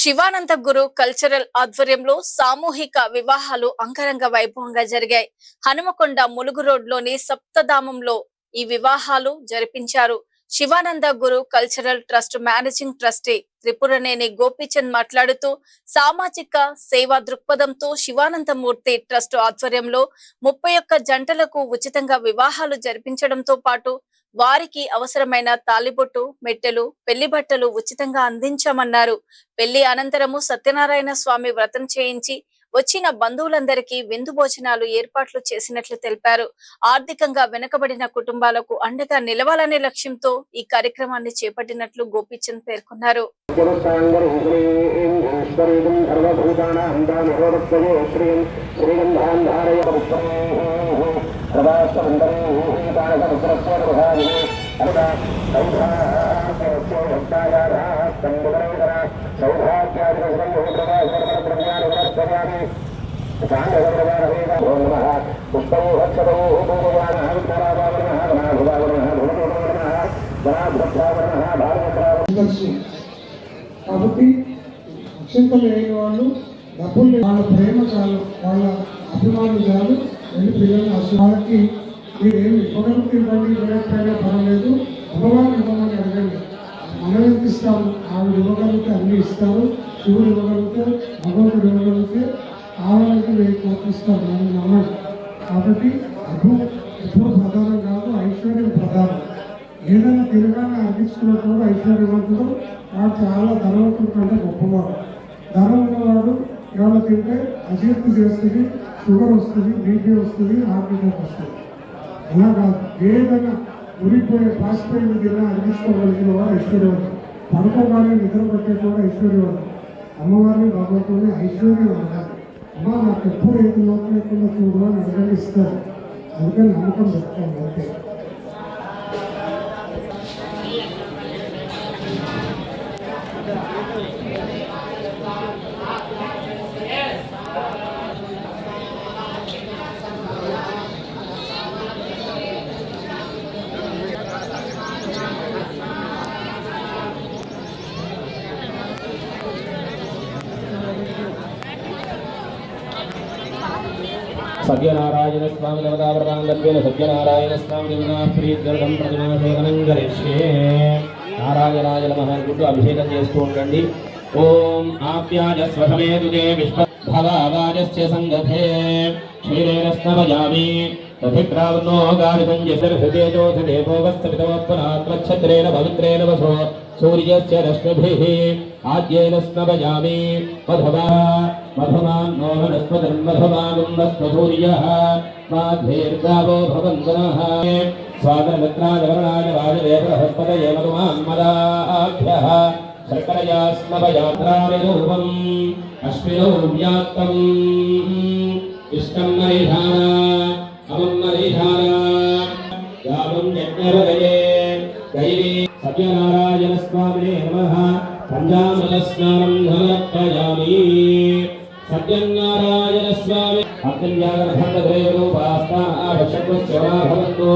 Sivananda Guru cultural ఆధ్వర్యంలో సామూహిక వివాహాలు అంగరంగ వైభవంగా జరిగాయి. హనుమకొండ ములుగు రోడ్లోని సప్తధామంలో ఈ వివాహాలు జరిపించారు. Shivananda Guru cultural trust managing trustee Tripuraneni Gopichand మాట్లాడుతూ సామాజిక సేవా దృక్పథంతో శివానందమూర్తి ట్రస్ట్ ఆధ్వర్యంలో 31 జంటలకు ఉచితంగా వివాహాలు జరిపించడంతో పాటు వారికి అవసరమైన తాలిబొట్టు, మెట్టెలు, పెళ్లి బట్టలు ఉచితంగా అందించామన్నారు. పెళ్లి అనంతరము సత్యనారాయణ స్వామి వ్రతం చేయించి వచ్చిన బంధువులందరికీ విందు భోజనాలు ఏర్పాట్లు చేసినట్లు తెలిపారు. ఆర్థికంగా వెనుకబడిన కుటుంబాలకు అండగా నిలవాలనే లక్ష్యంతో ఈ కార్యక్రమాన్ని చేపట్టినట్లు గోపీచంద్ పేర్కొన్నారు. కాబట్టి అక్షంతలు లేని వాళ్ళు, డబ్బులు వాళ్ళ ప్రేమ చాలు, వాళ్ళ అభిమానులు చాలు, వెళ్ళి పిల్లలు వాళ్ళకి మీరేమి ఇవ్వగలిగితే ఇవ్వండి, ఇవ్వకపోయినా పర్వాలేదు, అమ్మవారు ఇవ్వమని అడగండి. మనం ఎంత ఇస్తాము, ఆవిడ ఇవ్వగలిగితే అన్నీ ఇస్తారు. శివుడు ఇవ్వగలిగితే, భగవంతుడు ఇవ్వగలిగితే ఆవిడకి 1000 కోట్లు ఇస్తారు, నన్ను నమ్మండి. కాబట్టి డబ్బు ఎప్పుడు ప్రధానం కాదు, ఐశ్వర్యం ప్రధానం. ఏదైనా తిరగానే అర్పించుకున్నప్పుడు ఐశ్వర్యవంతుడు వాడు చాలా ధనవంతుడు కంటే గొప్పవాడు. ధనం ఉన్నవాడు ఎవరు తింటే అజీర్తి చేస్తుంది, షుగర్ వస్తుంది, బీపీ వస్తుంది, హార్ట్ అటాక్ వస్తుంది. అలా కాదు, ఏదైనా ఉరిపోయే పాసిపోయిన తిన్నా అర్పించుకోగలిగిన వాడు ఐశ్వర్యవంతుడు. పడుకోగానే నిద్ర పట్టే కూడా ఐశ్వర్యవంతుడు. అమ్మవారిని భగవంతుని ఐశ్వర్యం అన్నారు. అమ్మ నాకు ఎప్పుడు ఏది లోపం లేకుండా చూడు అని అడగని ఇస్తారు. అందుకని నమ్మకం చెప్తాను అంతే. सत्यनारायण स्वामी देवताव्रतांगत्वेन सत्यनारायण स्वामी देवता प्रीत्यर्थं प्रतिमासेवनं करिष्ये. नारायणाय नमः गुरु अभिषेकं చేస్తూ ఉండండి. ఓం ఆప్యాయ స్వసమేతుతే విశ్వభవావాజస్య సంగతే క్షీరేణ స్నవయామి తథిక్రావనో గావితం యశర్హృదేజోథ దేవోవస్తవితోత్పనాత్మఛద్రేణ పవిత్రేణ వసో సూర్యస్య రశ్మిభిః ఆద్యేన స్నవయామి మధుమాన్నో వనస్పతిర్మధుమాగుండస్వసూర్యః మాధ్వేర్గావో భవంతునః స్వాగతమిత్రాయ వరుణాయ వాజవేయ బృహస్పతయే మధుమాన్మదాభ్యః శర్కరయా స్నవయాత్రావిరూపం అశ్వినో వ్యాప్తం ఇష్టం మరీధాన అమం మరీధాన యావం యజ్ఞవదయే గైరీ సత్యనారాయణ స్వామినే నమః. పంచామృత స్నానం సమర్పయామి. సత్యనారాయణ స్వామి అత్యంజాగరూపాస్థాన భవంతో